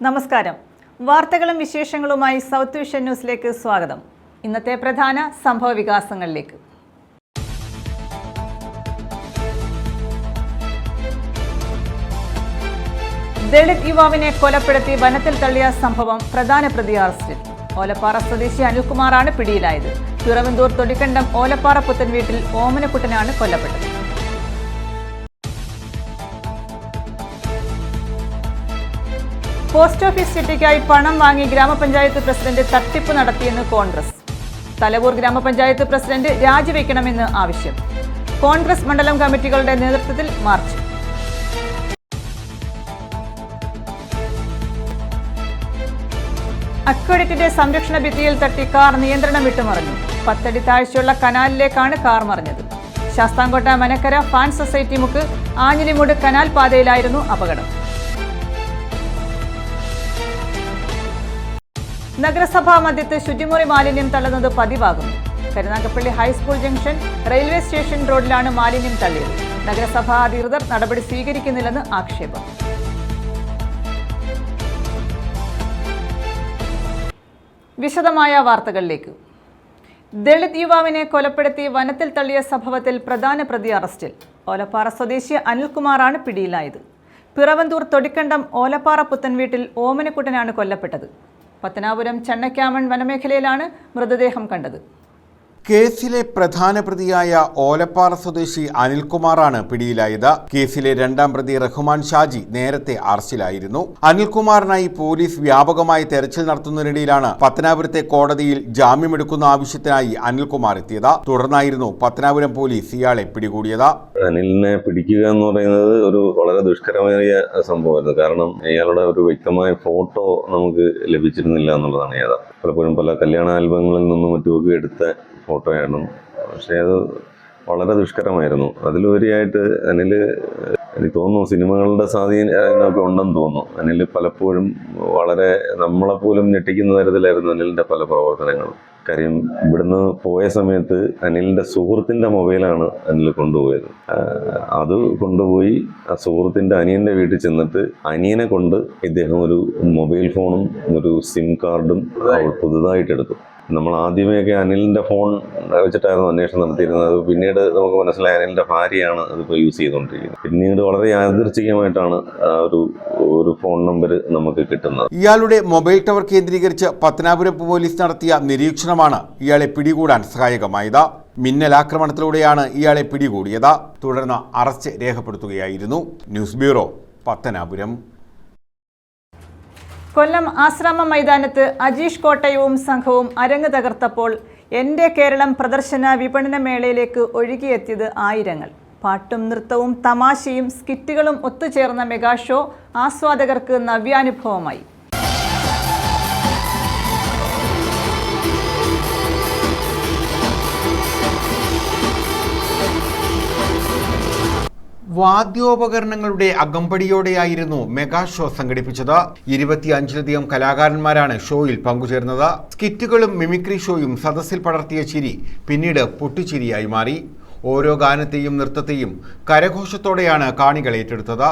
നമസ്കാരം. വാർത്തകളും വിശേഷങ്ങളുമായി സൗത്ത് വിഷൻ ന്യൂസിലേക്ക് സ്വാഗതം. ഇന്നത്തെ പ്രധാന സംഭവ വികാസങ്ങളിലേക്ക്. ദളിത് യുവാവിനെ കൊലപ്പെടുത്തി വനത്തിൽ തള്ളിയ സംഭവം പ്രധാന പ്രതി അറസ്റ്റിൽ. ഓലപ്പാറ സ്വദേശി അനിൽകുമാറാണ് പിടിയിലായത്. പിറവന്തൂർ തൊടിക്കണ്ടം ഓലപ്പാറ പുത്തൻ വീട്ടിൽ ഓമനക്കുട്ടനാണ് കൊല്ലപ്പെട്ടത്. പോസ്റ്റ് ഓഫീസ് ചിട്ടിക്കായി പണം വാങ്ങി ഗ്രാമപഞ്ചായത്ത് പ്രസിഡന്റ് തട്ടിപ്പ് നടത്തിയെന്ന് കോൺഗ്രസ്. തലവൂർ ഗ്രാമപഞ്ചായത്ത് പ്രസിഡന്റ് രാജിവെക്കണമെന്ന് ആവശ്യം. കോൺഗ്രസ് മണ്ഡലം കമ്മിറ്റികളുടെ നേതൃത്വത്തിൽ മാർച്ച്. അക്വഡക്റ്റിന്റെ സംരക്ഷണ ഭിത്തിയിൽ തട്ടി കാർ നിയന്ത്രണം വിട്ടുമറിഞ്ഞു. 10 അടി താഴ്ചയുള്ള കനാലിലേക്കാണ് കാർ മറിഞ്ഞത്. ശാസ്താംകോട്ട മനക്കര ഫാൻ സൊസൈറ്റി മുക്ക് ആഞ്ഞിലിമൂട് കനാൽ പാതയിലായിരുന്നു അപകടം. നഗരസഭാ മധ്യത്ത് ശുചിമുറി മാലിന്യം തള്ളുന്നത് പതിവാകുന്നു. Karunagappally high school junction railway station റോഡിലാണ് മാലിന്യം തള്ളിയത്. നഗരസഭാ അധികൃതർ നടപടി സ്വീകരിക്കുന്നില്ലെന്ന് ആക്ഷേപം. വിശദമായ വാർത്തകളിലേക്ക്. ദളിത് യുവാവിനെ കൊലപ്പെടുത്തി വനത്തിൽ തള്ളിയ സംഭവത്തിൽ പ്രധാന പ്രതി അറസ്റ്റിൽ. ഓലപ്പാറ സ്വദേശി അനിൽകുമാറാണ് പിടിയിലായത്. പിറവന്തൂർ തൊടിക്കണ്ടം ഓലപ്പാറ പുത്തൻ വീട്ടിൽ ഓമനക്കുട്ടനാണ് കൊല്ലപ്പെട്ടത്. പത്തനാപുരം ചണ്ണക്കാമൺ വനമേഖലയിലാണ് മൃതദേഹം കണ്ടത്. കേസിലെ പ്രധാന പ്രതിയായ ഓലപ്പാറ സ്വദേശി അനിൽകുമാറാണ് പിടിയിലായത്. കേസിലെ രണ്ടാം പ്രതി റഹ്മാൻ ഷാജി നേരത്തെ അറസ്റ്റിലായിരുന്നു. അനിൽകുമാറിനായി പോലീസ് വ്യാപകമായി തെരച്ചിൽ നടത്തുന്നതിനിടയിലാണ് പത്തനാപുരത്തെ കോടതിയിൽ ജാമ്യമെടുക്കുന്ന ആവശ്യത്തിനായി അനിൽകുമാർ എത്തിയത്. തുടർന്നായിരുന്നു പത്തനാപുരം പോലീസ് ഇയാളെ പിടികൂടിയത്. അനിലിനെ പിടിക്കുക എന്ന് പറയുന്നത് ഒരു വളരെ ദുഷ്കരമായ സംഭവമായിരുന്നു. കാരണം ഇയാളുടെ ഒരു വ്യക്തമായ ഫോട്ടോ നമുക്ക് ലഭിച്ചിരുന്നില്ല എന്നുള്ളതാണ് യാഥാർത്ഥ്യം. പലപ്പോഴും പല കല്യാണ ആൽബങ്ങളിൽ നിന്നും മറ്റുമൊക്കെ എടുത്ത ഫോട്ടോയാണ്. പക്ഷേ അത് വളരെ ദുഷ്കരമായിരുന്നു. അതിലുപരിയായിട്ട് എനിക്ക് തോന്നുന്നു സിനിമകളുടെ സ്വാധീനമൊക്കെ ഉണ്ടെന്ന് തോന്നുന്നു. അനിൽ പലപ്പോഴും വളരെ നമ്മളെപ്പോലും ഞെട്ടിക്കുന്ന തരത്തിലായിരുന്നു അനിലിൻ്റെ പല പ്രവർത്തനങ്ങളും. കാര്യം ഇവിടുന്ന് പോയ സമയത്ത് അനിലിൻ്റെ സുഹൃത്തിൻ്റെ മൊബൈലാണ് അനിൽ കൊണ്ടുപോയത്. അത് കൊണ്ടുപോയി ആ സുഹൃത്തിൻ്റെ അനിയൻ്റെ വീട്ടിൽ ചെന്നിട്ട് അനിയനെ കൊണ്ട് ഇദ്ദേഹം ഒരു മൊബൈൽ ഫോണും ഒരു സിം കാർഡും പുതുതായിട്ട് എടുത്തു. നമ്മൾ ആദ്യമേയൊക്കെ അനിലിൻ്റെ ഫോൺ വെച്ചിട്ടായിരുന്നു അന്വേഷണം നടത്തിയിരുന്നത്. പിന്നീട് നമുക്ക് മനസ്സിലായി അനിലിൻ്റെ ഭാര്യയാണ് അതിപ്പോൾ യൂസ് ചെയ്തുകൊണ്ടിരിക്കുന്നത്. പിന്നീട് വളരെ യാദൃച്ഛികമായിട്ടാണ് ഒരു ഫോൺ നമ്പർ നമുക്ക് കിട്ടുന്നത്. ഇയാളുടെ മൊബൈൽ ടവർ കേന്ദ്രീകരിച്ച് പത്തനാപുരം പോലീസ് നടത്തിയ നിരീക്ഷണമാണ് ഇയാളെ പിടികൂടാൻ സഹായകമായത്. മിന്നലാക്രമണത്തിലൂടെയാണ് ഇയാളെ പിടികൂടിയത്. തുടർന്ന് അറസ്റ്റ് രേഖപ്പെടുത്തുകയായിരുന്നു. News bureau, Pathanapuram. കൊല്ലം ആശ്രാമ മൈതാനത്ത് അജീഷ് കോട്ടയവും സംഘവും അരങ്ങ് തകർത്തപ്പോൾ എൻ്റെ കേരളം പ്രദർശന വിപണന മേളയിലേക്ക് ഒഴുകിയെത്തിയത് ആയിരങ്ങൾ. പാട്ടും നൃത്തവും തമാശയും സ്കിറ്റുകളും ഒത്തുചേർന്ന മെഗാ ഷോ ആസ്വാദകർക്ക് നവ്യാനുഭവമായി. വാദ്യോപകരണങ്ങളുടെ അകമ്പടിയോടെയായിരുന്നു മെഗാ ഷോ സംഘടിപ്പിച്ചത്. 25ലധികം കലാകാരന്മാരാണ് ഷോയിൽ പങ്കുചേർന്നത്. സ്കിറ്റുകളും മിമിക്രി ഷോയും സദസ്സിൽ പടർത്തിയ ചിരി പിന്നീട് പൊട്ടിച്ചിരിയായി മാറി. ഓരോ ഗാനത്തെയും നൃത്തത്തെയും കരഘോഷത്തോടെയാണ് കാണികൾ ഏറ്റെടുത്തത്.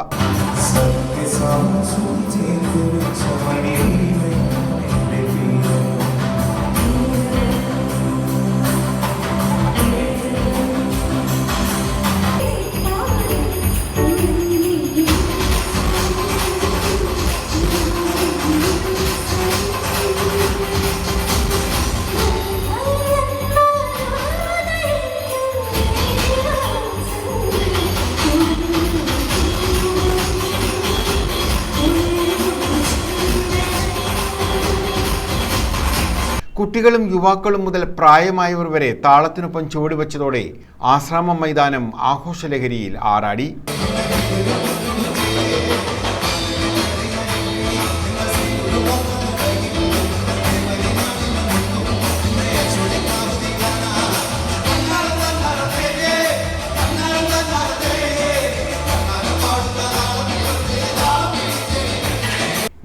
കുട്ടികളും യുവാക്കളും മുതൽ പ്രായമായവർ വരെ താളത്തിനൊപ്പം ചുവടുവെച്ചതോടെ ആശ്രാമം മൈതാനം ആഘോഷലഹരിയിൽ ആറാടി.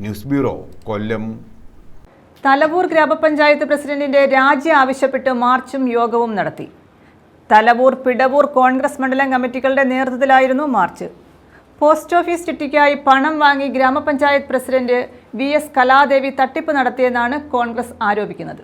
ന്യൂസ് ബ്യൂറോ, കൊല്ലം. തലവൂർ ഗ്രാമപഞ്ചായത്ത് പ്രസിഡന്റിന്റെ രാജി ആവശ്യപ്പെട്ട് മാർച്ചും യോഗവും നടത്തി. തലവൂർ, പിടവൂർ കോൺഗ്രസ് മണ്ഡലം കമ്മിറ്റികളുടെ നേതൃത്വത്തിലായിരുന്നു മാർച്ച്. പോസ്റ്റ് ഓഫീസ് ചിട്ടിക്കായി പണം വാങ്ങി ഗ്രാമപഞ്ചായത്ത് പ്രസിഡന്റ് VS കലാദേവി തട്ടിപ്പ് നടത്തിയെന്നാണ് കോൺഗ്രസ് ആരോപിക്കുന്നത്.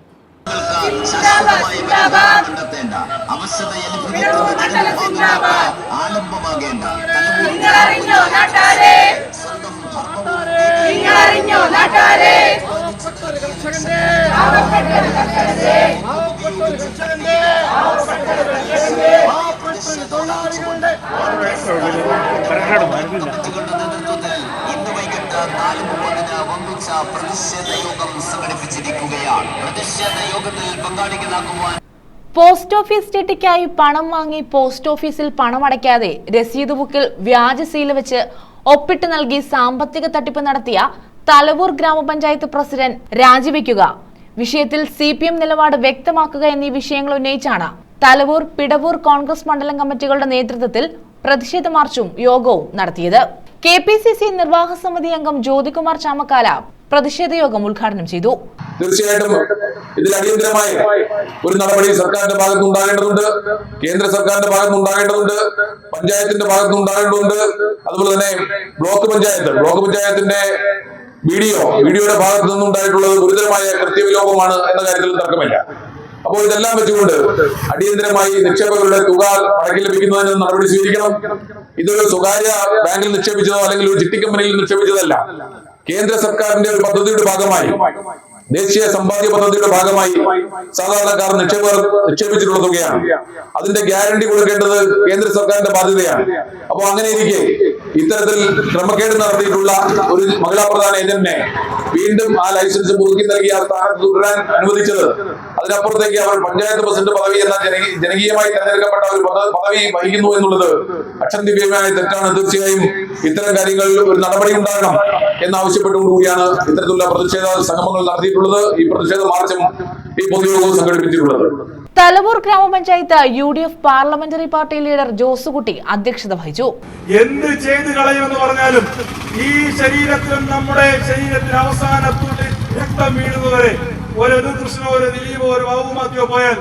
പോസ്റ്റ് ഓഫീസ് ചിട്ടിക്കായി പണം വാങ്ങി പോസ്റ്റ് ഓഫീസിൽ പണമടയ്ക്കാതെ രസീത് ബുക്കിൽ വ്യാജ സീൽ വെച്ച് ഒപ്പിട്ട് നൽകി സാമ്പത്തിക തട്ടിപ്പ് നടത്തിയ തലവൂർ ഗ്രാമപഞ്ചായത്ത് പ്രസിഡന്റ് രാജിവെക്കുക, വിഷയത്തിൽ CPM നിലപാട് വ്യക്തമാക്കുക എന്നീ വിഷയങ്ങൾ ഉന്നയിച്ചാണ് തലവൂർ, പിടവൂർ കോൺഗ്രസ് മണ്ഡലം കമ്മിറ്റികളുടെ നേതൃത്വത്തിൽ പ്രതിഷേധ മാർച്ചും യോഗവും നടത്തിയത്. KPCC നിർവാഹക സമിതി അംഗം ജ്യോതികുമാർ ചാമക്കാല പ്രതിഷേധ യോഗം ഉദ്ഘാടനം ചെയ്തു. തീർച്ചയായിട്ടും ഇതിൽ അടിയന്തരമായ ഒരു നടപടി സർക്കാരിന്റെ ഭാഗത്തുനിന്നുണ്ടാകേണ്ടതുണ്ട്, കേന്ദ്ര സർക്കാരിന്റെ ഭാഗത്തുനിന്നുണ്ടാകേണ്ടതുണ്ട്, പഞ്ചായത്തിന്റെ ഭാഗത്തുനിന്നുണ്ടാകേണ്ടതുണ്ട്. അതുപോലെ തന്നെ ബ്ലോക്ക് പഞ്ചായത്തിന്റെ വീഡിയോയുടെ ഭാഗത്തു നിന്നുണ്ടായിട്ടുള്ളത് ഗുരുതരമായ കൃത്യവിലോപമാണ് എന്ന കാര്യത്തിൽ തർക്കമില്ല. അപ്പോൾ ഇതെല്ലാം വെച്ചുകൊണ്ട് അടിയന്തരമായി നിക്ഷേപകരുടെ തുക മടക്കി ലഭിക്കുന്നതിന് നടപടി സ്വീകരിക്കണം. ഇതൊരു സ്വകാര്യ ബാങ്കിൽ നിക്ഷേപിച്ചതോ അല്ലെങ്കിൽ ഒരു ചിട്ടി കമ്പനിയിൽ നിക്ഷേപിച്ചതല്ല. കേന്ദ്ര സർക്കാരിന്റെ ഒരു പദ്ധതിയുടെ ഭാഗമായി, ദേശീയ സമ്പാദ്യ പദ്ധതിയുടെ ഭാഗമായി സാധാരണക്കാർ നിക്ഷേപിച്ചിട്ടുള്ള തുകയാണ്. അതിന്റെ ഗ്യാരണ്ടി കൊടുക്കേണ്ടത് കേന്ദ്ര സർക്കാരിന്റെ ബാധ്യതയാണ്. അപ്പോൾ അങ്ങനെ ഇരിക്കെ ഇത്തരത്തിൽ ക്രമക്കേട് നടത്തിയിട്ടുള്ള ഒരു മഹിളാ പ്രധാന ഏജന്റിനെ വീണ്ടും ആ ലൈസൻസ് പുതുക്കി നൽകി ആ സ്ഥാനത്ത് തുടരാൻ അനുവദിച്ചത്, അതിനപ്പുറത്തേക്ക് അവർ പഞ്ചായത്ത് പ്രസിഡന്റ് പദവി എന്ന ജനകീയമായി തെരഞ്ഞെടുക്കപ്പെട്ട ഒരു പദവി വഹിക്കുന്നു എന്നുള്ളത് അക്ഷന്തിവ്യമായ തെറ്റാണ്. തീർച്ചയായും ഇത്തരം കാര്യങ്ങളിൽ ഒരു നടപടി ഉണ്ടാകണം എന്നാവശ്യപ്പെട്ടുകൊണ്ടുകൂടിയാണ് ഇത്തരത്തിലുള്ള പ്രതിഷേധ സംഗമങ്ങൾ നടത്തിയിട്ടുള്ളത്. ഈ പ്രതിഷേധ മാർച്ചും ഈ പൊതുയോഗവും സംഘടിപ്പിച്ചിട്ടുള്ളത്. തലവൂർ ഗ്രാമപഞ്ചായത്ത് UDF parliamentary party leader Josekutty അധ്യക്ഷത വഹിച്ചു. എന്ത് ചെയ്ത് കളയുമെന്ന് പറഞ്ഞാലും ഈ ശരീരത്തിലും നമ്മുടെ ശരീരത്തിന് അവസാനത്തോട്ട് രക്തം വീഴുന്നവരെ ഒരു കൃഷ്ണോ, ഒരു ദിലീപോ, ഒരു ബാബുമാത്യോ പോയാൽ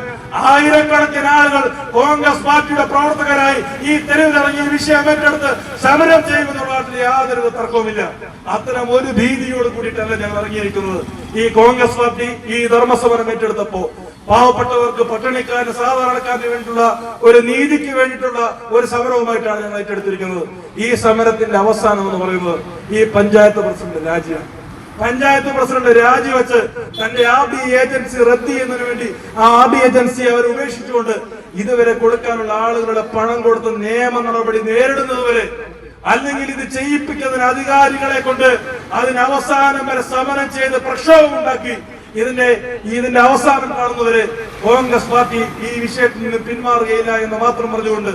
ആയിരക്കണക്കിന് ആളുകൾ കോൺഗ്രസ് പാർട്ടിയുടെ പ്രവർത്തകരായി ഈ തെരുവിലിറങ്ങി ഈ വിഷയം ഏറ്റെടുത്ത് സമരം ചെയ്യുമെന്നുള്ള യാതൊരു തർക്കവുമില്ല. അത്തരം ഒരു ഭീതിയോട് കൂടിയിട്ടല്ല ഞങ്ങൾ ഇറങ്ങിയിരിക്കുന്നത്. ഈ കോൺഗ്രസ് പാർട്ടി ഈ ധർമ്മസമരം ഏറ്റെടുത്തപ്പോ പാവപ്പെട്ടവർക്ക്, പട്ടിണിക്കാരന്, സാധാരണക്കാരന് വേണ്ടിയിട്ടുള്ള ഒരു നീതിക്ക് വേണ്ടിയിട്ടുള്ള ഒരു സമരവുമായിട്ടാണ് ഞങ്ങൾ ഏറ്റെടുത്തിരിക്കുന്നത്. ഈ സമരത്തിന്റെ അവസാനം എന്ന് പറയുന്നത് ഈ പഞ്ചായത്ത് പ്രസിഡന്റ് രാജിയാണ്. പഞ്ചായത്ത് പ്രസിഡന്റ് രാജിവെച്ച് തന്റെ ആബി ഏജൻസി റദ്ദ് ചെയ്യുന്നതിന് വേണ്ടി ആ ആബി ഏജൻസി അവർ ഉപേക്ഷിച്ചുകൊണ്ട് ഇതുവരെ കൊടുക്കാനുള്ള ആളുകളുടെ പണം കൊടുത്ത് നിയമ നടപടി നേരിടുന്നതുവരെ, അല്ലെങ്കിൽ ഇത് ചെയ്യിപ്പിക്കുന്നതിന് അധികാരികളെ കൊണ്ട് അതിന് അവസാനം വരെ സമരം ചെയ്ത് പ്രക്ഷോഭം ഉണ്ടാക്കി ഇതിന്റെ അവസാനം കാണുന്നവരെ കോൺഗ്രസ് പാർട്ടി ഈ വിഷയത്തിൽ നിന്ന് പിന്മാറുകയില്ല എന്ന് മാത്രം പറഞ്ഞുകൊണ്ട്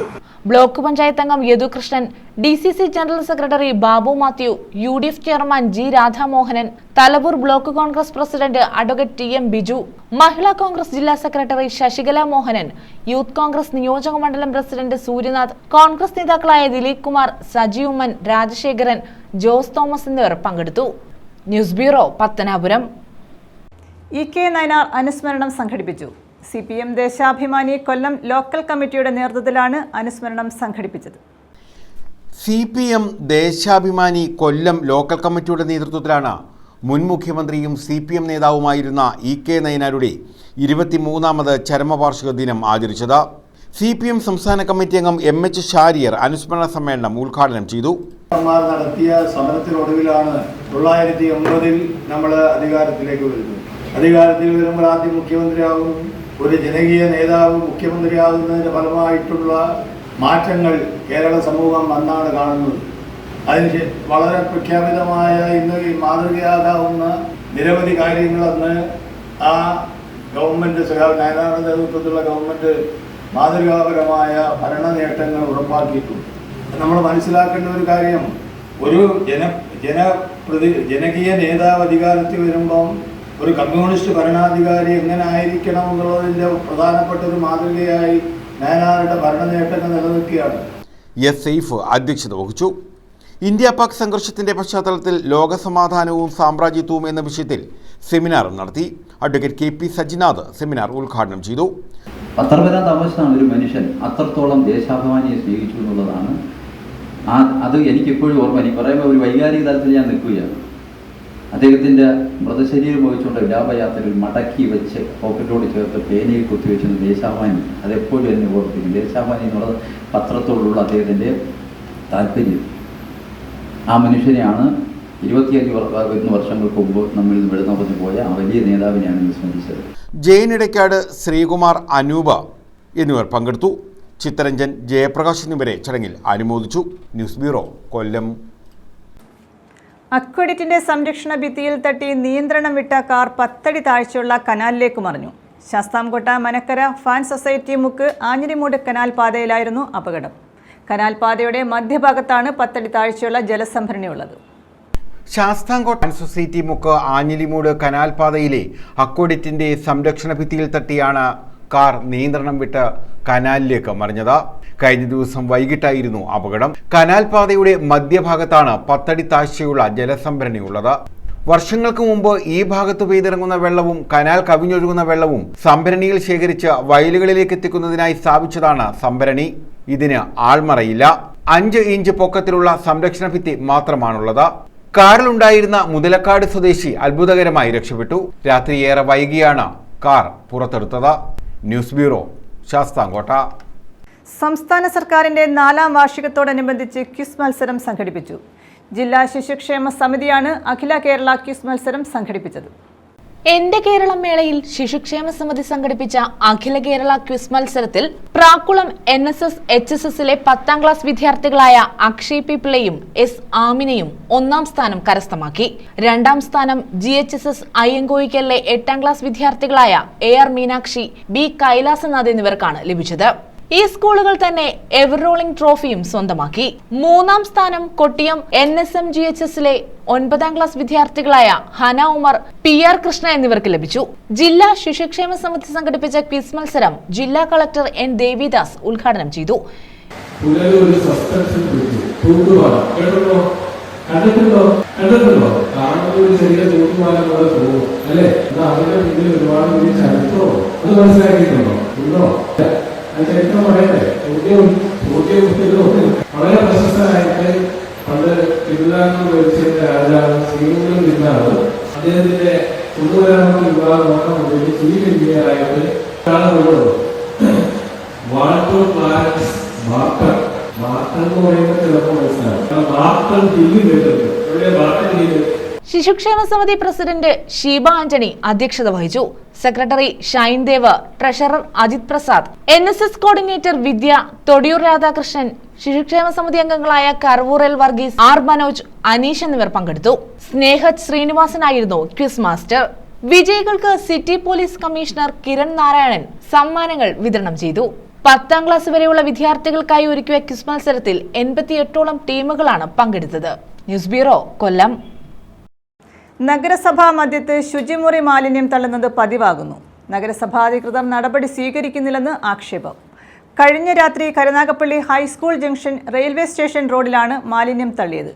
ബ്ലോക്ക് പഞ്ചായത്ത് അംഗം Yadukrishnan, DCC general secretary Babu Mathew, UDF chairman G Radhamohanan, Thalavoor block Congress president advocate TM Biju, Mahila Congress ജില്ലാ സെക്രട്ടറി ശശികല മോഹനൻ, യൂത്ത് കോൺഗ്രസ് നിയോജക മണ്ഡലം പ്രസിഡന്റ് സൂര്യനാഥ്, കോൺഗ്രസ് നേതാക്കളായ ദിലീപ് കുമാർ, സജി ഉമ്മൻ, രാജശേഖരൻ, ജോസ് തോമസ് എന്നിവർ പങ്കെടുത്തു. News bureau, Pathanapuram. EK Nayanar അനുസ്മരണം സംഘടിപ്പിച്ചു. CPM ദേശാഭിമാനി കൊല്ലം ലോക്കൽ കമ്മിറ്റിയുടെ നേതൃത്വത്തിലാണ് അനുസ്മരണം സംഘടിപ്പിച്ചത്. CPM ദേശാഭിമാനി കൊല്ലം ലോക്കൽ കമ്മിറ്റിയുടെ നേതൃത്വത്തിലാണ് മുൻ മുഖ്യമന്ത്രിയും CPM നേതാവുമായിരുന്ന EK നയനാരുടെ 23ാമത് ചരമവാർഷിക ദിനം ആചരിച്ചത്. CPM സംസ്ഥാന കമ്മിറ്റി അംഗം MH ഷാരിയർ അനുസ്മരണ സമ്മേളനം ഉദ്ഘാടനം ചെയ്തു. നടത്തിയ സമരത്തിനൊടുവിലാണ് 1980 നമ്മൾ അധികാരത്തിലേക്ക് വരുന്നത്. അധികാരത്തിൽ വരുമ്പോൾ ആദ്യം മുഖ്യമന്ത്രിയാകും, ഒരു ജനകീയ നേതാവ് മുഖ്യമന്ത്രിയാകുന്നതിന്റെ ഫലമായിട്ടുള്ള മാറ്റങ്ങൾ കേരള സമൂഹം അന്നാണ് കാണുന്നത്. അതിന് വളരെ പ്രഖ്യാപിതമായ ഇന്ന് മാതൃകയാകാവുന്ന നിരവധി കാര്യങ്ങൾ അന്ന് ആ ഗവൺമെന്റ്, നയനാറിന്റെ നേതൃത്വത്തിലുള്ള ഗവൺമെന്റ് മാതൃകാപരമായ ഭരണ നേട്ടങ്ങൾ ഉറപ്പാക്കിയിട്ടുണ്ട്. നമ്മൾ മനസ്സിലാക്കേണ്ട ഒരു കാര്യം, ഒരു ജനകീയ നേതാവ് അധികാരത്തിൽ വരുമ്പം ഒരു കമ്മ്യൂണിസ്റ്റ് ഭരണാധികാരി എങ്ങനെ ആയിരിക്കണം എന്നുള്ളതിൻ്റെ പ്രധാനപ്പെട്ട ഒരു മാതൃകയായി നയനാറുടെ ഭരണ നേട്ടങ്ങൾ നിലനിൽക്കുകയാണ്. S. സൈഫ് അധ്യക്ഷത വഹിച്ചു. ഇന്ത്യ-പാക് സംഘർഷത്തിന്റെ പശ്ചാത്തലത്തിൽ ലോകസമാധാനവും സാമ്രാജ്യത്വവും എന്ന വിഷയത്തിൽ സെമിനാറും നടത്തി. അഡ്വക്കേറ്റ് KP സജിനാഥ് സെമിനാർ ഉദ്ഘാടനം ചെയ്തു. പത്രവരാൻ താമസിച്ചാണ് ഒരു മനുഷ്യൻ അത്രത്തോളം ദേശാഭിമാനിയെ സ്നേഹിച്ചു എന്നുള്ളതാണ് അത് എനിക്കിപ്പോഴും ഓർമ്മ. എനിക്ക് പറയുമ്പോൾ ഒരു വൈകാരിക തലത്തിൽ ഞാൻ നിൽക്കുകയാണ്. അദ്ദേഹത്തിൻ്റെ മൃതശരീരം വഹിച്ചുകൊണ്ട് വിലാപയാത്രയിൽ മടക്കി വെച്ച് പോക്കറ്റോട് ചേർത്ത് പേനയിൽ കുത്തിവെച്ചിരുന്ന ദേശാഭിമാനി, അതെപ്പോഴും എന്നെ ഓർമ്മിപ്പിക്കും. ദേശാഭിമാനി എന്നുള്ളത് പത്രത്തോടുള്ള അദ്ദേഹത്തിൻ്റെ താല്പര്യം. ആ മനുഷ്യനെയാണ് 25 വർഷങ്ങൾക്ക് മുമ്പ് നമ്മിൽ നിന്ന് വെളുന്നു പറഞ്ഞു പോയ ആ വലിയ നേതാവിനെയാണ് ഇന്ന് സ്മരിച്ചത്. ജയൻ ഇടയ്ക്കാട്, ശ്രീകുമാർ, അനൂപ എന്നിവർ പങ്കെടുത്തു. ചിത്തരഞ്ജൻ, ജയപ്രകാശ് എന്നിവരെ ചടങ്ങിൽ അനുമോദിച്ചു. ന്യൂസ് ബ്യൂറോ, കൊല്ലം. അക്വഡിറ്റിന്റെ സംരക്ഷണ ഭിത്തിയിൽ തട്ടി നിയന്ത്രണം വിട്ട കാർ 10 അടി താഴ്ചയുള്ള കനാലിലേക്ക് മറിഞ്ഞു. ശാസ്താംകോട്ട മനക്കര ഫാൻ സൊസൈറ്റി മുക്ക് ആഞ്ഞിലിമൂട് കനാൽ പാതയിലായിരുന്നു അപകടം. കനാൽ പാതയുടെ മധ്യഭാഗത്താണ് 10 അടി താഴ്ചയുള്ള ജലസംഭരണിയുള്ളത്. ശാസ്താംകോട്ട സൊസൈറ്റി മുക്ക് ആഞ്ഞിലിമൂട് കനാൽ പാതയിലെ അക്വഡിറ്റിന്റെ സംരക്ഷണ ഭിത്തിയിൽ തട്ടിയാണ് കാർ നിയന്ത്രണം വിട്ട് കനാലിലേക്ക് മറിഞ്ഞത്. കഴിഞ്ഞ ദിവസം വൈകിട്ടായിരുന്നു അപകടം. കനാൽ പാതയുടെ മധ്യഭാഗത്താണ് 10 അടി താഴ്ചയുള്ള ജലസംഭരണി ഉള്ളത്. വർഷങ്ങൾക്ക് മുമ്പ് ഈ ഭാഗത്ത് പെയ്തിറങ്ങുന്ന വെള്ളവും കനാൽ കവിഞ്ഞൊഴുകുന്ന വെള്ളവും സംഭരണിയിൽ ശേഖരിച്ച് വയലുകളിലേക്ക് എത്തിക്കുന്നതിനായി സ്ഥാപിച്ചതാണ് സംഭരണി. ഇതിന് ആൾമറയില്ല. 5 ഇഞ്ച് പൊക്കത്തിലുള്ള സംരക്ഷണ ഭിത്തി മാത്രമാണുള്ളത്. കാറിലുണ്ടായിരുന്ന മുതലക്കാട് സ്വദേശി അത്ഭുതകരമായി രക്ഷപ്പെട്ടു. രാത്രി ഏറെ വൈകിയാണ് കാർ പുറത്തെടുത്തത്. News bureau, Sasthamkotta. സംസ്ഥാന സർക്കാരിന്റെ 4ാം വാർഷികത്തോടനുബന്ധിച്ച് ക്വിസ് മത്സരം സംഘടിപ്പിച്ചു. ജില്ലാ ശിശുക്ഷേമ സമിതിയാണ് അഖില കേരള ക്വിസ് മത്സരം സംഘടിപ്പിച്ചത്. എന്റെ കേരളം മേളയിൽ ശിശുക്ഷേമ സമിതി സംഘടിപ്പിച്ച അഖില കേരള ക്വിസ് മത്സരത്തിൽ പ്രാക്കുളം NSS HSSലെ 10ാം ക്ലാസ് വിദ്യാർത്ഥികളായ അക്ഷയ് പി പിള്ളയും S ആമിനയും 1ാം സ്ഥാനം കരസ്ഥമാക്കി. 2ാം സ്ഥാനം GHSS അയ്യങ്കോയിക്കലിലെ 8ാം ക്ലാസ് വിദ്യാർത്ഥികളായ AR മീനാക്ഷി, B കൈലാസനാഥ് എന്നിവർക്കാണ് ലഭിച്ചത്. ഈ സ്കൂളുകൾ തന്നെ എവർ റോളിംഗ് ട്രോഫിയും സ്വന്തമാക്കി. 3ാം സ്ഥാനം കൊട്ടിയം NSMGHSലെ 9ാം ക്ലാസ് വിദ്യാർത്ഥികളായ ഹന ഉമർ, PR കൃഷ്ണ എന്നിവർക്ക് ലഭിച്ചു. ജില്ലാ ശിശുക്ഷേമ സമിതി സംഘടിപ്പിച്ച ക്വിസ് മത്സരം ജില്ലാ കളക്ടർ N ദേവിദാസ് ഉദ്ഘാടനം ചെയ്തു. വളരെ പ്രശസ്തനായിട്ട് പണ്ട് തിരുവിതാംകൂർ ഭരിച്ചിരുന്ന രാജാവ് ശ്രീകുമാരൻ തിരുനാള് അദ്ദേഹത്തിന്റെ പൊതുവരാമത്തെ വിഭാഗം നോക്കാൻ വേണ്ടി ചീഫ് എഞ്ചിനീയറായിട്ട് വാൾട്ടർ ക്ലാരൻസ് മാർട്ടൺ എന്ന് പറയുന്നത് ചിലപ്പോൾ മനസ്സിലാവും. മാർട്ടൺ ഹില്ല് കേട്ടിട്ടുണ്ട്. എവിടെ മാർട്ടൺ ഹില്ല്? ശിശുക്ഷേമ സമിതി പ്രസിഡന്റ് ഷീബ ആന്റണി അധ്യക്ഷത വഹിച്ചു. Secretary Shine Dev, treasurer Ajith Prasad, NSS coordinator Vidya, Thodiyoor Radhakrishnan, ശിശുക്ഷേമ സമിതി അംഗങ്ങളായ കർവൂർ എൽ വർഗീസ്, R മനോജ്, അനീഷ് എന്നിവർ പങ്കെടുത്തു. സ്നേഹജ് ശ്രീനിവാസനായിരുന്നു ക്വിസ് മാസ്റ്റർ. വിജയികൾക്ക് city police commissioner Kiran Narayanan സമ്മാനങ്ങൾ വിതരണം ചെയ്തു. 10ാം ക്ലാസ് വരെയുള്ള വിദ്യാർത്ഥികൾക്കായി ഒരുക്കിയ ക്വിസ് മത്സരത്തിൽ 88ഓളം ടീമുകളാണ് പങ്കെടുത്തത്. ന്യൂസ് ബ്യൂറോ, കൊല്ലം. നഗരസഭാ മധ്യത്ത് ശുചിമുറി മാലിന്യം തള്ളുന്നത് പതിവാകുന്നു. നഗരസഭാ അധികൃതർ നടപടി സ്വീകരിക്കുന്നില്ലെന്ന് ആക്ഷേപം. കഴിഞ്ഞ രാത്രി Karunagappally high school junction railway station റോഡിലാണ് മാലിന്യം തള്ളിയത്.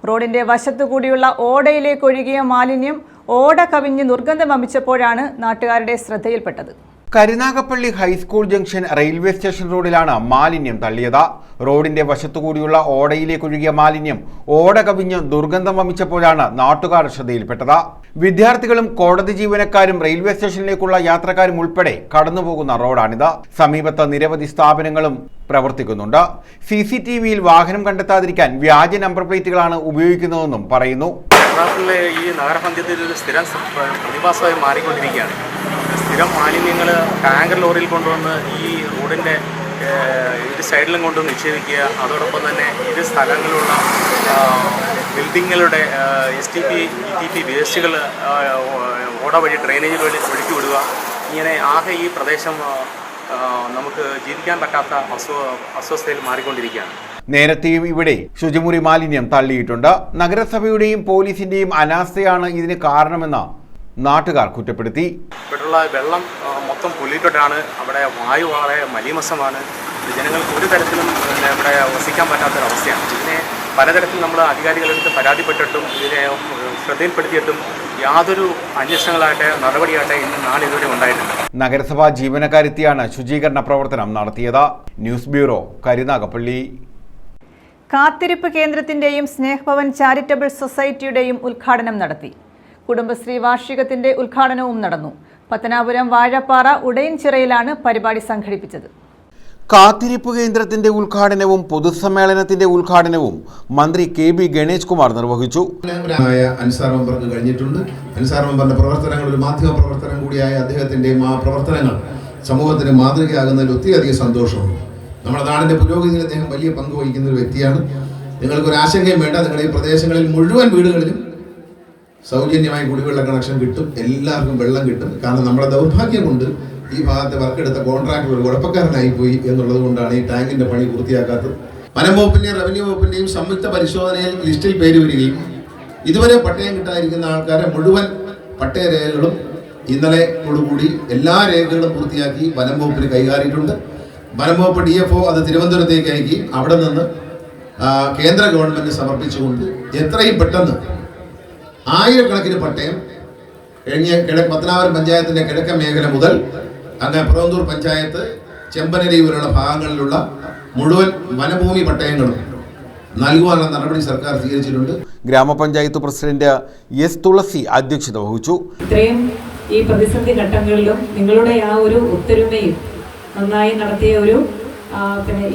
റോഡിന്റെ വശത്തുകൂടിയുള്ള ഓടയിലേക്ക് ഒഴുകിയ മാലിന്യം ഓട കവിഞ്ഞ് ദുർഗന്ധം വമിച്ചപ്പോഴാണ് നാട്ടുകാരുടെ ശ്രദ്ധയിൽപ്പെട്ടത്. Karunagappally high school junction railway station റോഡിലാണ് മാലിന്യം തള്ളിയത്. റോഡിന്റെ വശത്തുകൂടിയുള്ള ഓടയിലേക്കൊഴുകിയ മാലിന്യം ഓട കവിഞ്ഞ് ദുർഗന്ധം വമിച്ചപ്പോഴാണ് നാട്ടുകാർ ശ്രദ്ധയിൽപ്പെട്ടത്. വിദ്യാർത്ഥികളും കോടതി ജീവനക്കാരും റെയിൽവേ സ്റ്റേഷനിലേക്കുള്ള യാത്രക്കാരും ഉൾപ്പെടെ കടന്നുപോകുന്ന റോഡാണിത്. സമീപത്ത് നിരവധി സ്ഥാപനങ്ങളും പ്രവർത്തിക്കുന്നുണ്ട്. CCTVയിൽ വാഹനം കണ്ടെത്താതിരിക്കാൻ വ്യാജ നമ്പർ പ്ലേറ്റുകളാണ് ഉപയോഗിക്കുന്നതെന്നും പറയുന്നു. ഈ നഗരമധ്യത്തിൽ ഒരു സ്ഥിരം പ്രതിഭാസമായി മാറിക്കൊണ്ടിരിക്കുകയാണ്. സ്ഥിരം മാലിന്യങ്ങൾ ടാങ്കർ ലോറിയിൽ കൊണ്ടുവന്ന് ഈ റോഡിൻ്റെ ഇരു സൈഡിലും കൊണ്ട് നിക്ഷേപിക്കുക. അതോടൊപ്പം തന്നെ ഇരു സ്ഥലങ്ങളിലുള്ള ബിൽഡിങ്ങുകളുടെ STP ETP വേസ്റ്റുകൾ ഓട വഴി ഡ്രെയിനേജിൽ വഴി ഒഴുക്കി വിടുക. ഇങ്ങനെ ആകെ ഈ പ്രദേശം നമുക്ക് ജീവിക്കാൻ പറ്റാത്ത അസ്വസ്ഥതയിൽ മാറിക്കൊണ്ടിരിക്കുകയാണ്. നേരത്തെയും ഇവിടെ ശുചിമുറി മാലിന്യം തള്ളിയിട്ടുണ്ട്. നഗരസഭയുടെയും പോലീസിന്റെയും അനാസ്ഥയാണ് ഇതിന് കാരണമെന്ന് നാട്ടുകാർ കുറ്റപ്പെടുത്തി. ഇവിടെയുള്ള വെള്ളം മൊത്തം പൊല്യൂട്ടഡാണ്. അവിടെ വായു വളരെ മലീമസമാണ്. ജനങ്ങൾക്ക് ഒരു തരത്തിലും ഇവിടെ വസിക്കാൻ പറ്റാത്തൊരവസ്ഥയാണ്. ഇതിനെ പലതരത്തിൽ നമ്മൾ അധികാരികളെടുത്ത് പരാതിപ്പെട്ടിട്ടും ഇതിനെ ശ്രദ്ധയിൽപ്പെടുത്തിയിട്ടും യാതൊരു അന്വേഷണങ്ങളാകട്ടെ നടപടിയാകട്ടെ ഇന്ന് നാളെ ഇതുവരെ ഉണ്ടായിട്ടുണ്ട്. നഗരസഭാ ജീവനക്കാരെത്തിയാണ് ശുചീകരണ പ്രവർത്തനം നടത്തിയത്. News bureau, Karunagappally. കാത്തിരിപ്പ് കേന്ദ്രത്തിന്റെയും സ്നേഹഭവൻ ചാരിറ്റബിൾ സൊസൈറ്റിയുടെയും ഉദ്ഘാടനം നടത്തി. കുടുംബശ്രീ വാർഷികത്തിന്റെ ഉദ്ഘാടനവും നടന്നു. പത്തനാപുരം വാഴപ്പാറ ഉടയൻചിറയിലാണ് പരിപാടി സംഘടിപ്പിച്ചത്. കാത്തിരിപ്പ് കേന്ദ്രത്തിന്റെ ഉദ്ഘാടനവും പൊതുസമ്മേളനത്തിന്റെ ഉദ്ഘാടനവും മന്ത്രി KB ഗണേഷ് കുമാർ നിർവഹിച്ചു. അൻസാർ മെമ്പർക്ക് കഴിഞ്ഞിട്ടുണ്ട്. അൻസാർ മെമ്പറിന്റെ പ്രവർത്തനങ്ങൾ ഒരു മാധ്യമ പ്രവർത്തനം കൂടിയായ അദ്ദേഹത്തിന്റെയും ആ പ്രവർത്തനങ്ങൾ സമൂഹത്തിന് മാതൃകയാകുന്നതിൽ ഒത്തിരിയധികം സന്തോഷമുണ്ട്. നമ്മുടെ നാടിന്റെ പുരോഗതിയിൽ അദ്ദേഹം വലിയ പങ്ക് വഹിക്കുന്ന ഒരു വ്യക്തിയാണ്. നിങ്ങൾക്കൊരു ആശങ്കയും വേണ്ട, നിങ്ങളുടെ ഈ പ്രദേശങ്ങളിൽ മുഴുവൻ വീടുകളിലും സൗജന്യമായി കുടിവെള്ള കണക്ഷൻ കിട്ടും, എല്ലാവർക്കും വെള്ളം കിട്ടും. കാരണം നമ്മുടെ ദൗർഭാഗ്യം കൊണ്ട് ഈ ഭാഗത്തെ വർക്കെടുത്ത കോൺട്രാക്ടർ ഒരു കുഴപ്പക്കാരനായി പോയി എന്നുള്ളത് കൊണ്ടാണ് ഈ ടാങ്കിന്റെ പണി പൂർത്തിയാക്കാത്തത്. വനം വകുപ്പിന്റെയും റവന്യൂ വകുപ്പിന്റെയും സംയുക്ത പരിശോധനയിൽ ലിസ്റ്റിൽ പേര് വരികയും ഇതുവരെ പട്ടയം കിട്ടാതിരിക്കുന്ന ആൾക്കാരെ മുഴുവൻ പട്ടയ രേഖകളും ഇന്നലെയോടുകൂടി എല്ലാ രേഖകളും പൂർത്തിയാക്കി വനം വകുപ്പിന് കൈകാറിയിട്ടുണ്ട്. വനം വകുപ്പ് DFO അത് തിരുവനന്തപുരത്തേക്ക് അയക്കി അവിടെ നിന്ന് കേന്ദ്ര ഗവൺമെന്റ് സമർപ്പിച്ചുകൊണ്ട് എത്രയും പെട്ടെന്ന് ആയിരക്കണക്കിന് പട്ടയം പത്തനാപുരം പഞ്ചായത്തിന്റെ കിഴക്കൻ മേഖല മുതൽ അങ്ങനെ പുറന്തൂർ പഞ്ചായത്ത് ചെമ്പനരി പോലുള്ള ഭാഗങ്ങളിലുള്ള മുഴുവൻ വനഭൂമി പട്ടയങ്ങളും നൽകുവാനുള്ള നടപടി സർക്കാർ സ്വീകരിച്ചിട്ടുണ്ട്. ഗ്രാമപഞ്ചായത്ത് പ്രസിഡന്റ് S. തുളസി അധ്യക്ഷത വഹിച്ചു. ഇത്രയും ഈ പ്രതിസന്ധി ഘട്ടങ്ങളിലും നിങ്ങളുടെ ആ ഒരു ഒത്തൊരുമയും നന്നായി നടത്തിയ ഒരു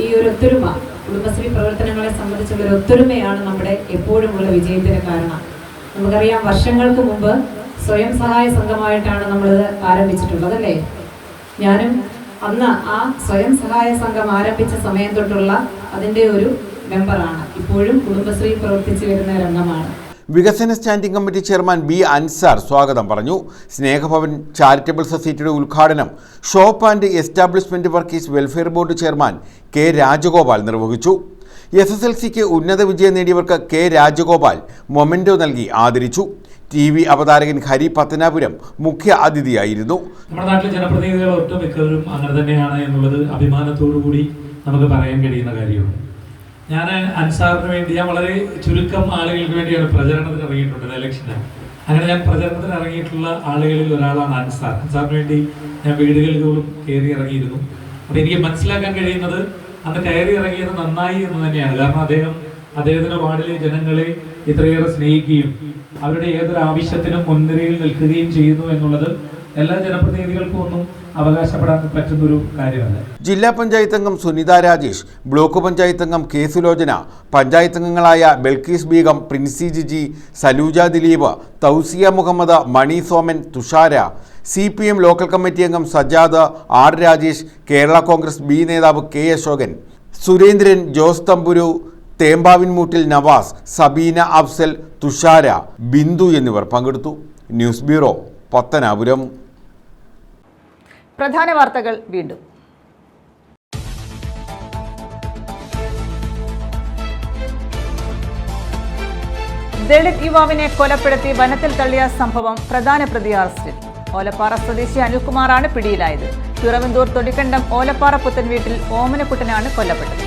ഈ ഒരു ഒത്തൊരുമ, കുടുംബശ്രീ പ്രവർത്തനങ്ങളെ സംബന്ധിച്ചുള്ള ഒരു ഒത്തൊരുമയാണ് നമ്മുടെ എപ്പോഴുമുള്ള വിജയത്തിന് കാരണം. നമുക്കറിയാം, വർഷങ്ങൾക്ക് മുമ്പ് സ്വയം സഹായ സംഘമായിട്ടാണ് നമ്മളിത് ആരംഭിച്ചിട്ടുള്ളത്, അല്ലേ? ഞാനും അന്ന് ആ സ്വയം സഹായ സംഘം ആരംഭിച്ച സമയം തൊട്ടുള്ള അതിൻ്റെ ഒരു മെമ്പറാണ്. ഇപ്പോഴും കുടുംബശ്രീ പ്രവർത്തിച്ചു വരുന്ന ഒരംഗമാണ്. വികസന standing committee chairman B. Ansar സ്വാഗതം പറഞ്ഞു. സ്നേഹഭവൻ ചാരിറ്റബിൾ സൊസൈറ്റിയുടെ ഉദ്ഘാടനം shop and establishment workers welfare board chairman K. Rajagopal നിർവഹിച്ചു. SSLCക്ക് ഉന്നത വിജയം നേടിയവർക്ക് K. രാജഗോപാൽ മൊമെന്റോ നൽകി ആദരിച്ചു. TV അവതാരകൻ ഹരി പത്തനാപുരം മുഖ്യ അതിഥിയായിരുന്നു. നമ്മുടെ നാട്ടിലെ ജനപ്രതിനിധികൾ ഒട്ടുമിക്കവരും അങ്ങനെ തന്നെയാണ് എന്നുള്ളത് അഭിമാനത്തോടു കൂടി നമുക്ക് പറയാൻ കഴിയുന്ന കാര്യമാണ്. ഞാൻ അൻസാറിന് വേണ്ടി ഞാൻ വളരെ ചുരുക്കം ആളുകൾക്ക് വേണ്ടിയാണ് പ്രചരണത്തിന് ഇറങ്ങിയിട്ടുള്ളത്, ഇലക്ഷന്. അങ്ങനെ ഞാൻ പ്രചരണത്തിന് ഇറങ്ങിയിട്ടുള്ള ആളുകളിൽ ഒരാളാണ് അൻസാർ. അൻസാറിന് വേണ്ടി ഞാൻ വീടുകളിലും കയറി ഇറങ്ങിയിരുന്നു. അപ്പോൾ എനിക്ക് മനസ്സിലാക്കാൻ കഴിയുന്നത് അന്ന് കയറി ഇറങ്ങിയത് നന്നായി എന്ന് തന്നെയാണ്. കാരണം അദ്ദേഹത്തിന്റെ വാർഡിലെ ജനങ്ങളെ ഇത്രയേറെ സ്നേഹിക്കുകയും അവരുടെ ഏതൊരു ആവശ്യത്തിനും മുൻനിരയിൽ നിൽക്കുകയും ചെയ്യുന്നു എന്നുള്ളത് എല്ലാ ജനപ്രതിനിധികൾക്കും ഒന്നും അവകാശപ്പെടാൻ പറ്റുന്നൊരു കാര്യമല്ല. ജില്ലാ പഞ്ചായത്ത് അംഗം സുനിത രാജേഷ്, ബ്ലോക്ക് പഞ്ചായത്ത് അംഗം K. സുലോചന, പഞ്ചായത്ത് അംഗങ്ങളായ Balkees Begum, Princy Jiji, Saluja Dileep, Thousiya Muhammad, Mani Soman, Thushara, CPM local committee അംഗം സജാദ്, R. രാജേഷ്, കേരള കോൺഗ്രസ് B നേതാവ് K. അശോകൻ, സുരേന്ദ്രൻ, ജോസ് തമ്പുരു, തേമ്പാവിൻമൂട്ടിൽ നവാസ്, സബീന അഫ്സൽ, തുഷാര, ബിന്ദു എന്നിവർ പങ്കെടുത്തു. News bureau, Pathanapuram. പ്രധാന വാർത്തകൾ വീണ്ടും. ദളിത് യുവാവിനെ കൊലപ്പെടുത്തി വനത്തിൽ തള്ളിയ സംഭവം പ്രധാന പ്രതി അറസ്റ്റിൽ. ഓലപ്പാറ സ്വദേശി അനിൽകുമാറാണ് പിടിയിലായത്. തിരുവനന്തപുരം തൊടിക്കണ്ടം ഓലപ്പാറ പുത്തൻ വീട്ടിൽ ഓമനക്കുട്ടനാണ് കൊല്ലപ്പെട്ടത്.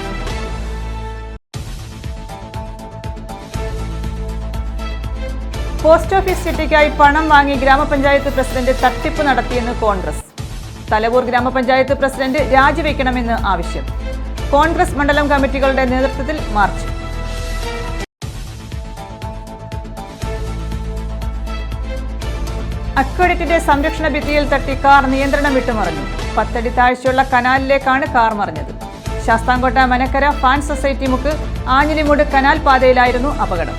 പോസ്റ്റ് ഓഫീസ് ചിട്ടിക്കായി പണം വാങ്ങി ഗ്രാമപഞ്ചായത്ത് പ്രസിഡന്റ് തട്ടിപ്പ് നടത്തിയെന്ന് കോൺഗ്രസ്. തലവൂർ ഗ്രാമപഞ്ചായത്ത് പ്രസിഡന്റ് രാജിവെക്കണമെന്ന് ആവശ്യം. കോൺഗ്രസ് മണ്ഡലം കമ്മിറ്റികളുടെ നേതൃത്വത്തിൽ മാർച്ച്. അക്വഡക്റ്റിന്റെ സംരക്ഷണ ഭിത്തിയിൽ തട്ടി കാർ നിയന്ത്രണം വിട്ടുമറിഞ്ഞു. 10 അടി താഴ്ചയുള്ള കനാലിലേക്കാണ് കാർ മറിഞ്ഞത്. ശാസ്താംകോട്ട മനക്കര ഫാൻ സൊസൈറ്റി മുക്ക് ആഞ്ഞിലിമൂട് കനാൽ പാതയിലായിരുന്നു അപകടം.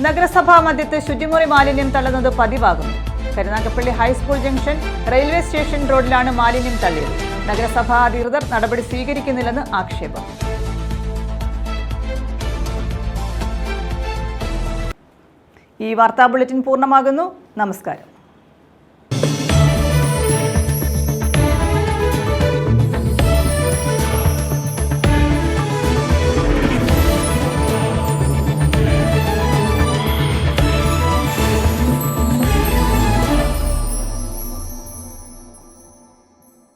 നഗരസഭാ മധ്യത്ത് ശുചിമുറി മാലിന്യം തള്ളുന്നത് പതിവാകുന്നു. Karunagappally high school junction railway station റോഡിലാണ് മാലിന്യം തള്ളിയത്. നഗരസഭാ അധികൃതർ നടപടി സ്വീകരിക്കുന്നില്ലെന്ന് ആക്ഷേപം. ഈ വാർത്താ ബുള്ളറ്റിൻ പൂർണ്ണമാകുന്നു. നമസ്കാരം.